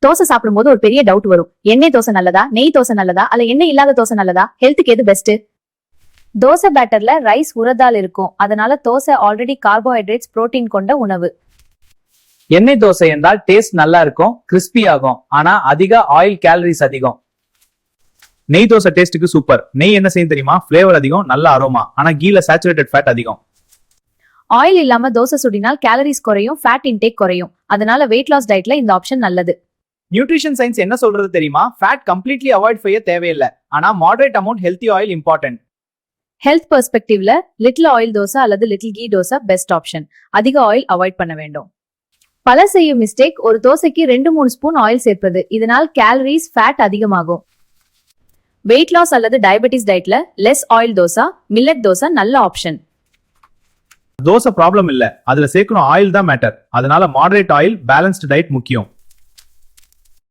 தோசை சாப்பிடும்போது ஒரு பெரிய டவுட் வரும். எண்ணெய் தோசை நல்லதா, நெய் தோசை நல்லதா, அல்ல எண்ணெய் இல்லாத தோசை நல்லதா, ஹெல்த்துக்கு எது பெஸ்ட்? தோசை பேட்டர்ல ரைஸ் உரதால் இருக்கும். அதனால தோசை ஆல்ரெடி கார்போஹைட்ரேட்ஸ் புரோட்டீன் கொண்ட உணவு. எண்ணெய் தோசை என்றால் டேஸ்ட் நல்லா இருக்கும், கிறிஸ்பி ஆகும். ஆனா அதிக ஆயில் கேலரிஸ் அதிகம். நெய் தோசை டேஸ்ட்டுக்கு சூப்பர். நெய் என்ன செய்யும் தெரியுமா? ஃபிளேவர் அதிகம், நல்ல அரோமா. ஆனா கீல சேச்சுரேட்டட் ஃபேட் அதிகம். ஆயில் இல்லாம தோசை சுடினால் கேலரிஸ் குறையும், ஃபேட் இன்டேக் குறையும். அதனால வெயிட் லாஸ் டயட்ல இந்த ஆப்ஷன் நல்லது. நியூட்ரிஷன் சயின்ஸ் என்ன சொல்றது தெரியுமா? ஃபேட் கம்ப்ளீட்லி அவாய்ட் செய்ய தேவையில்லை. ஆனா moderate amount healthy oil important. Health பெர்ஸ்பெக்டிவ்ல லிட்டில் ஆயில் தோசை அல்லது little ghee dosa best option. அதிக ஆயில் அவாய்ட் பண்ண வேண்டும். பல செய்யும் மிஸ்டேக், ஒரு தோசைக்கு 2-3 ஸ்பூன் ஆயில் சேர்ப்பது. இதனால் கேலரிஸ், ஃபேட் அதிகமாகும். வெயிட் லாஸ் அல்லது டயபெட்டிஸ் டயட்ல less oil dosa, millet dosa நல்ல ஆப்ஷன். தோசை ப்ராப்ளம் இல்ல, அதுல சேர்க்கணும் ஆயில் தான் மேட்டர். அதனால மாடரேட் ஆயில், பேலன்ஸ்டு டயட் முக்கியம்.